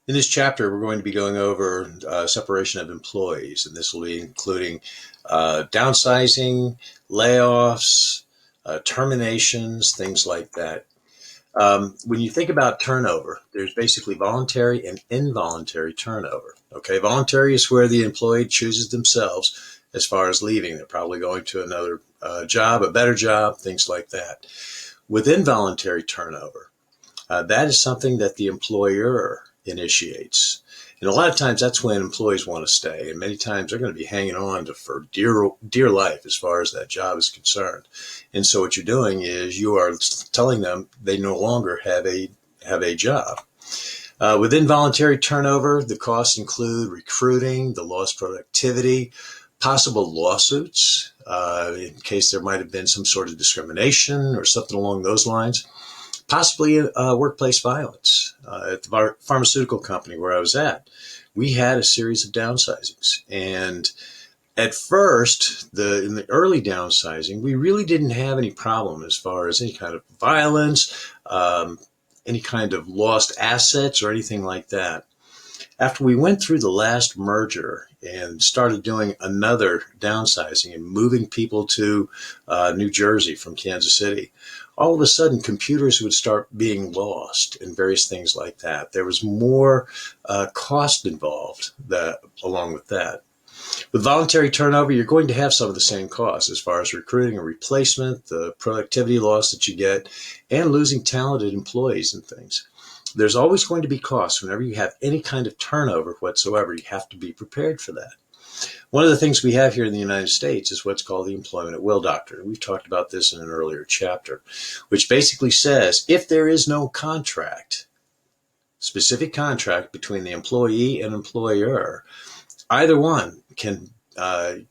In this chapter, we're going to be going over separation of employees, and this will be including downsizing, layoffs, terminations, things like that. When you think about turnover, there's basically voluntary and involuntary turnover. Okay, voluntary is where the employee chooses themselves as far as leaving. They're probably going to another job, a better job, things like that. With involuntary turnover, that is something that the employer initiates. And a lot of times that's when employees want to stay. And many times they're going to be hanging on to for dear life as far as that job is concerned. And so what you're doing is you are telling them they no longer have a job. With involuntary turnover, the costs include recruiting, the lost productivity, possible lawsuits, in case there might have been some sort of discrimination or something along those lines. Possibly workplace violence. At the pharmaceutical company where I was at, we had a series of downsizings. And at first, in the early downsizing, we really didn't have any problem as far as any kind of violence, any kind of lost assets or anything like that. After we went through the last merger and started doing another downsizing and moving people to New Jersey from Kansas City, all of a sudden computers would start being lost and various things like that. There was more cost involved along with that. With voluntary turnover, you're going to have some of the same costs as far as recruiting and replacement, the productivity loss that you get, and losing talented employees and things. There's always going to be costs whenever you have any kind of turnover whatsoever. You have to be prepared for that. One of the things we have here in the United States is what's called the employment at will doctrine. We've talked about this in an earlier chapter, which basically says if there is no contract, specific contract between the employee and employer, either one can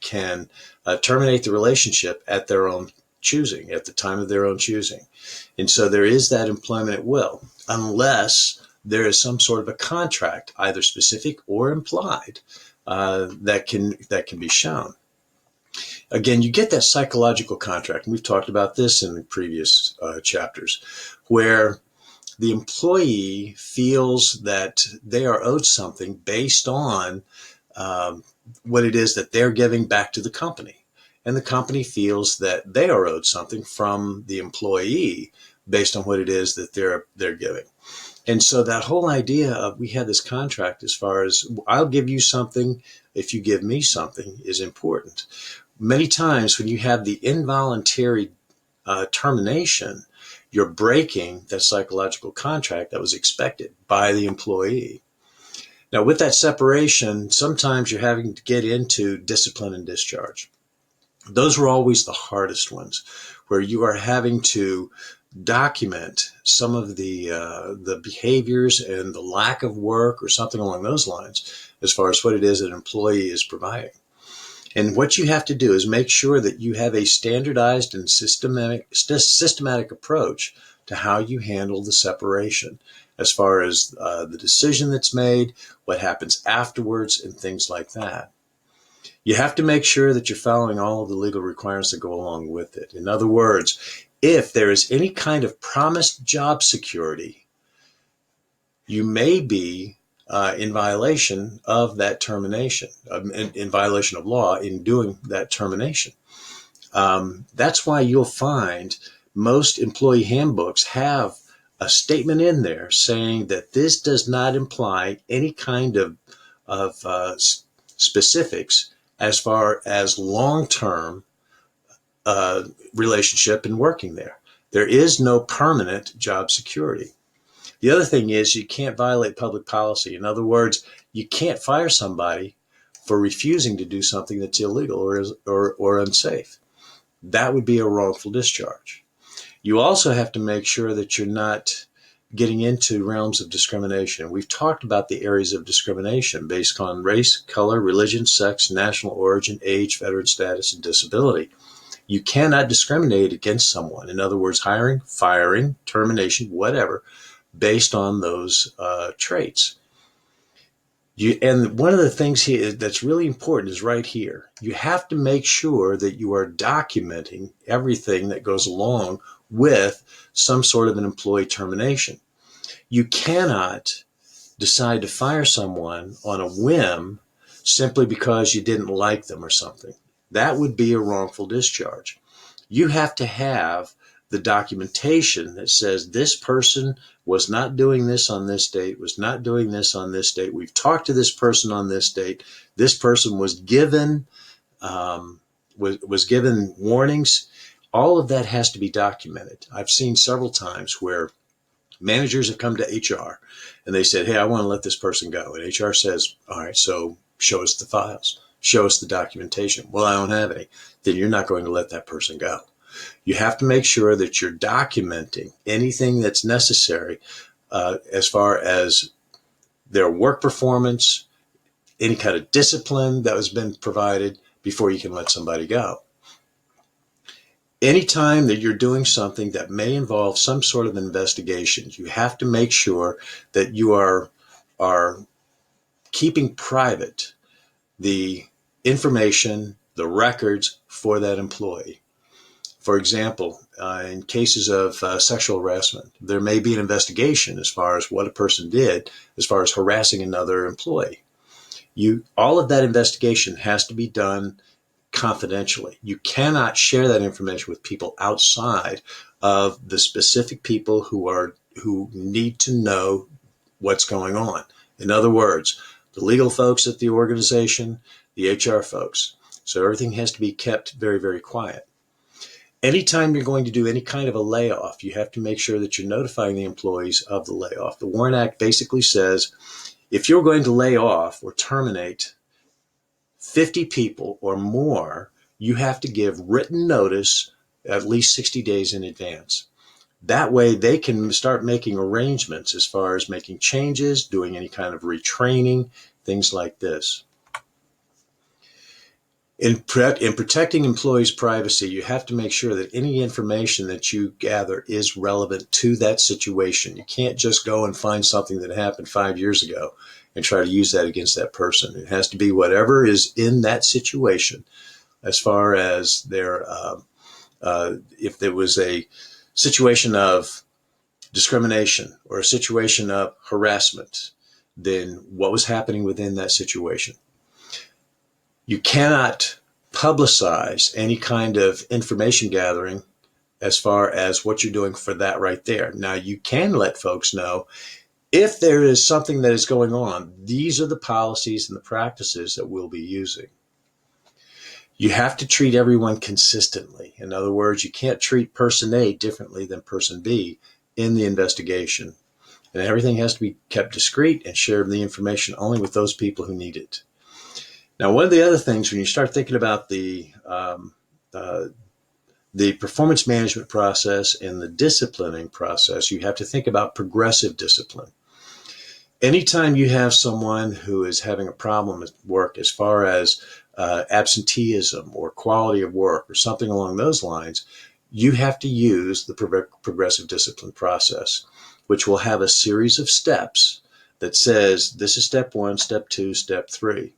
terminate the relationship at their own choosing, at the time of their own choosing. And so there is that employment at will, unless there is some sort of a contract, either specific or implied, that can be shown. Again, you get that psychological contract, and we've talked about this in the previous chapters, where the employee feels that they are owed something based on what it is that they're giving back to the company. And the company feels that they are owed something from the employee based on what it is that they're giving. And so that whole idea of we have this contract as far as I'll give you something if you give me something is important. Many times when you have the involuntary termination, you're breaking that psychological contract that was expected by the employee. Now, with that separation, sometimes you're having to get into discipline and discharge. Those were always the hardest ones, where you are having to document some of the behaviors and the lack of work or something along those lines as far as what it is that an employee is providing. And what you have to do is make sure that you have a standardized and systematic approach to how you handle the separation as far as the decision that's made, what happens afterwards, and things like that. You have to make sure that you're following all of the legal requirements that go along with it. In other words, if there is any kind of promised job security, you may be in violation of that termination, in violation of law in doing that termination. That's why you'll find most employee handbooks have a statement in there saying that this does not imply any kind of specifics as far as long-term relationship and working there. There is no permanent job security. The other thing is you can't violate public policy. In other words, you can't fire somebody for refusing to do something that's illegal or unsafe. That would be a wrongful discharge. You also have to make sure that you're not getting into realms of discrimination. We've talked about the areas of discrimination based on race, color, religion, sex, national origin, age, veteran status, and disability. You cannot discriminate against someone. In other words, hiring, firing, termination, whatever, based on those traits. And one of the things here that's really important is right here. You have to make sure that you are documenting everything that goes along with some sort of an employee termination. You cannot decide to fire someone on a whim simply because you didn't like them or something. That would be a wrongful discharge. You have to have the documentation that says this person was not doing this on this date, was not doing this on this date. We've talked to this person on this date. This person was given was given warnings. All of that has to be documented. I've seen several times where managers have come to HR and they said, hey, I want to let this person go. And HR says, all right, so show us the files, show us the documentation. Well, I don't have any. Then you're not going to let that person go. You have to make sure that you're documenting anything that's necessary as far as their work performance, any kind of discipline that has been provided before you can let somebody go. Anytime that you're doing something that may involve some sort of investigation, you have to make sure that you are keeping private the information, the records for that employee. For example, in cases of sexual harassment, there may be an investigation as far as what a person did as far as harassing another employee. All of that investigation has to be done confidentially. You cannot share that information with people outside of the specific people who need to know what's going on. In other words, the legal folks at the organization, the HR folks. So everything has to be kept very, very quiet. Anytime you're going to do any kind of a layoff, you have to make sure that you're notifying the employees of the layoff. The WARN Act basically says if you're going to lay off or terminate 50 people or more, you have to give written notice at least 60 days in advance. That way they can start making arrangements as far as making changes, doing any kind of retraining, things like this. In protecting employees' privacy, you have to make sure that any information that you gather is relevant to that situation. You can't just go and find something that happened 5 years ago and try to use that against that person. It has to be whatever is in that situation as far as if there was a situation of discrimination or a situation of harassment, then what was happening within that situation. You cannot publicize any kind of information gathering as far as what you're doing for that right there. Now, you can let folks know if there is something that is going on. These are the policies and the practices that we'll be using. You have to treat everyone consistently. In other words, you can't treat person A differently than person B in the investigation. And everything has to be kept discreet and share the information only with those people who need it. Now, one of the other things when you start thinking about the performance management process and the disciplining process, you have to think about progressive discipline. Anytime you have someone who is having a problem at work as far as absenteeism or quality of work or something along those lines, you have to use the progressive discipline process, which will have a series of steps that says this is step 1, step 2, step 3.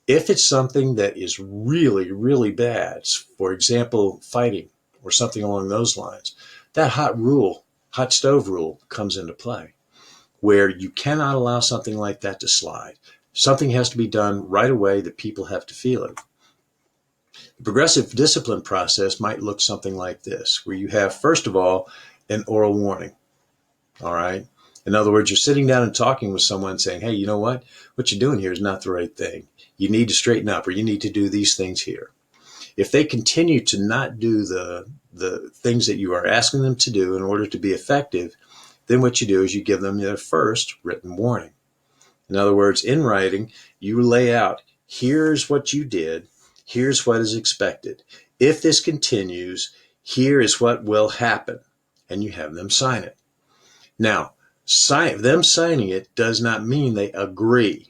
If it's something that is really, really bad, for example, fighting or something along those lines, that hot stove rule comes into play, where you cannot allow something like that to slide. Something has to be done right away that people have to feel it. The progressive discipline process might look something like this, where you have, first of all, an oral warning. All right. In other words, you're sitting down and talking with someone saying, hey, you know what? What you're doing here is not the right thing. You need to straighten up, or you need to do these things here. If they continue to not do the things that you are asking them to do in order to be effective, then what you do is you give them their first written warning. In other words, in writing, you lay out, here's what you did, here's what is expected. If this continues, here is what will happen, and you have them sign it. Now, them signing it does not mean they agree.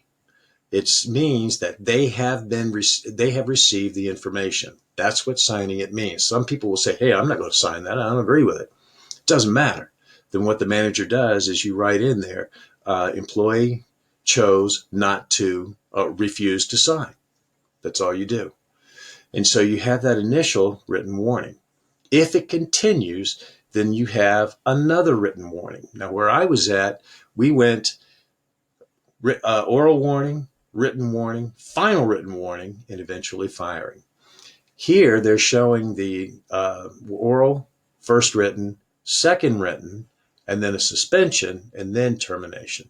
It means that they have received the information. That's what signing it means. Some people will say, hey, I'm not going to sign that. I don't agree with it. It doesn't matter. Then what the manager does is you write in there, employee chose not to refuse to sign. That's all you do. And so you have that initial written warning. If it continues, then you have another written warning. Now, where I was at, we went Oral warning, written warning, final written warning, and eventually firing. Here they're showing the oral, first written, second written, and then a suspension, and then termination.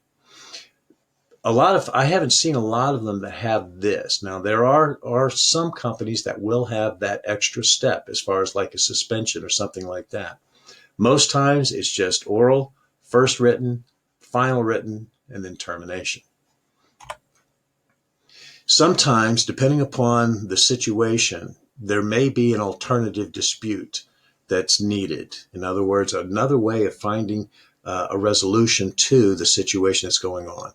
I haven't seen a lot of them that have this. Now there are some companies that will have that extra step as far as like a suspension or something like that. Most times it's just oral, first written, final written, and then termination. Sometimes, depending upon the situation, there may be an alternative dispute that's needed. In other words, another way of finding a resolution to the situation that's going on.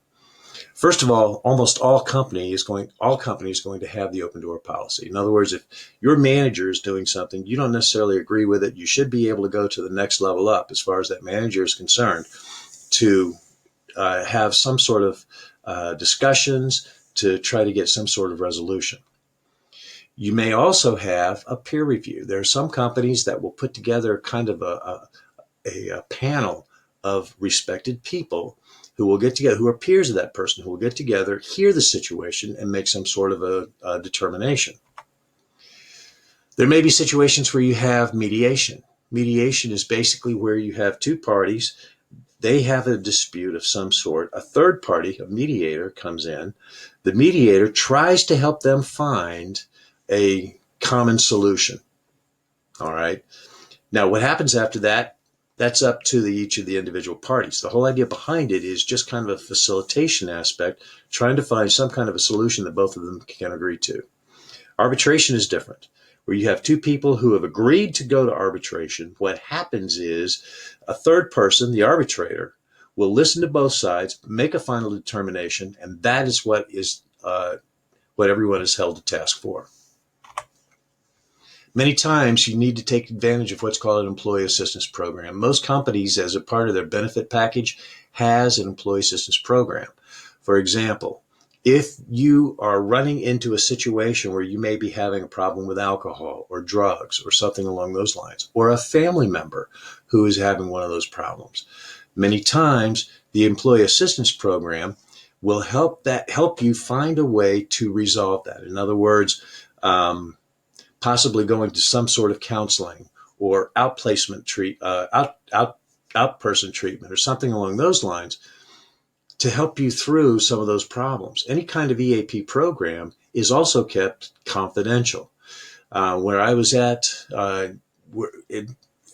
First of all, almost all companies going to have the open door policy. In other words, if your manager is doing something you don't necessarily agree with it, you should be able to go to the next level up as far as that manager is concerned to have some sort of discussions to try to get some sort of resolution. You may also have a peer review. There are some companies that will put together kind of a panel of respected people who will get together, who are peers of that person, who will get together, hear the situation, and make some sort of a determination. There may be situations where you have mediation. Mediation is basically where you have two parties. They have a dispute of some sort. A third party, a mediator, comes in. The mediator tries to help them find a common solution. All right. Now, what happens after that, that's up to each of the individual parties. The whole idea behind it is just kind of a facilitation aspect, trying to find some kind of a solution that both of them can agree to. Arbitration is different, where you have two people who have agreed to go to arbitration. What happens is a third person, the arbitrator, will listen to both sides, make a final determination, and that is what everyone is held to task for. Many times you need to take advantage of what's called an employee assistance program. Most companies, as a part of their benefit package, has an employee assistance program. For example, if you are running into a situation where you may be having a problem with alcohol or drugs or something along those lines, or a family member who is having one of those problems, many times the employee assistance program will help you find a way to resolve that. In other words, possibly going to some sort of counseling or outperson treatment or something along those lines to help you through some of those problems. Any kind of EAP program is also kept confidential. Where I was at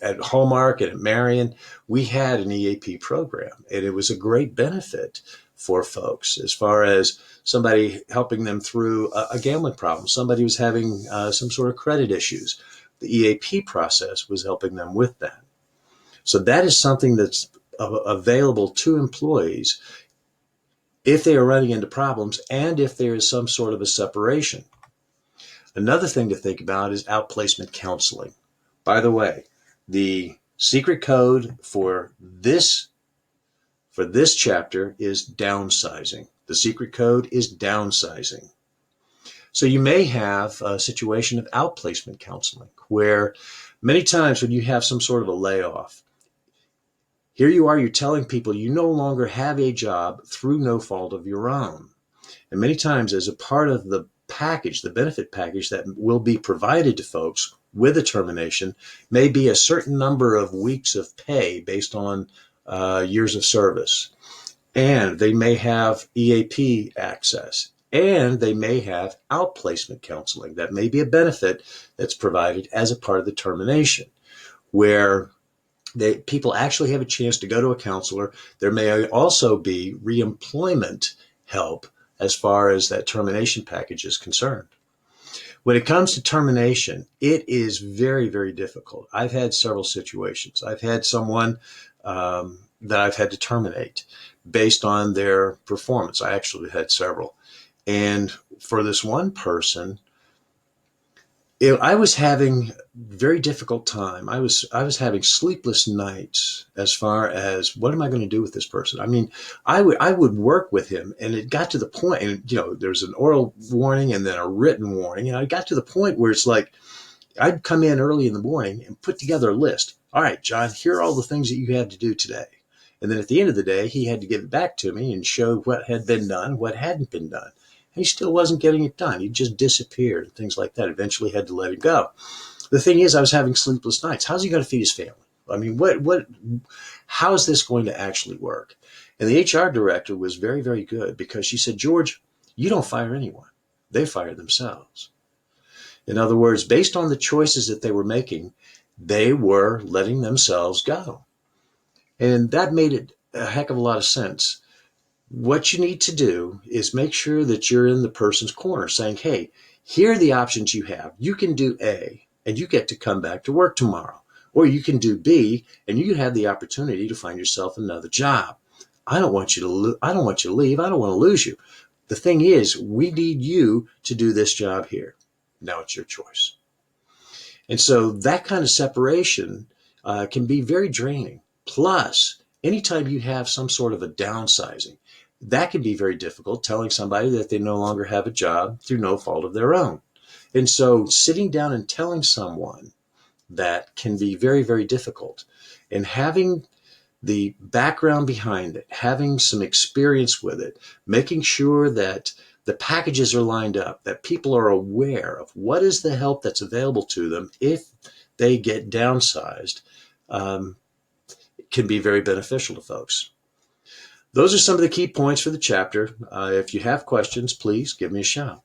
Hallmark and at Marion, we had an EAP program, and it was a great benefit for folks as far as somebody helping them through a gambling problem. Somebody was having some sort of credit issues. The EAP process was helping them with that. So that is something that's available to employees if they are running into problems and if there is some sort of a separation. Another thing to think about is outplacement counseling. By the way, the secret code for this chapter is downsizing. The secret code is downsizing. So you may have a situation of outplacement counseling where many times when you have some sort of a layoff, here you are, you're telling people you no longer have a job through no fault of your own. And many times as a part of the package, the benefit package that will be provided to folks with a termination may be a certain number of weeks of pay based on years of service. And they may have EAP access, and they may have outplacement counseling. That may be a benefit that's provided as a part of the termination, where people actually have a chance to go to a counselor. There may also be reemployment help as far as that termination package is concerned. When it comes to termination, it is very, very difficult. I've had several situations. I've had someone that I've had to terminate based on their performance. I actually had several. And for this one person, I was having a very difficult time. I was having sleepless nights as far as what am I going to do with this person? I mean, I would work with him, and it got to the point, and there's an oral warning and then a written warning, and I got to the point where it's like I'd come in early in the morning and put together a list. All right, John, here are all the things that you had to do today. And then at the end of the day, he had to give it back to me and show what had been done, what hadn't been done. And he still wasn't getting it done. He just disappeared and things like that. Eventually had to let him go. The thing is, I was having sleepless nights. How's he going to feed his family? I mean, how is this going to actually work? And the HR director was very, very good because she said, George, you don't fire anyone. They fire themselves. In other words, based on the choices that they were making, they were letting themselves go. And that made it a heck of a lot of sense. What you need to do is make sure that you're in the person's corner saying, hey, here are the options you have. You can do A and you get to come back to work tomorrow. Or you can do B and you have the opportunity to find yourself another job. I don't want you to leave. I don't want to lose you. The thing is, we need you to do this job here. Now it's your choice. And so that kind of separation can be very draining. Plus, anytime you have some sort of a downsizing, that can be very difficult, telling somebody that they no longer have a job through no fault of their own. And so sitting down and telling someone that can be very, very difficult. And having the background behind it, having some experience with it, making sure that the packages are lined up, that people are aware of what is the help that's available to them if they get downsized, can be very beneficial to folks. Those are some of the key points for the chapter. If you have questions, please give me a shout.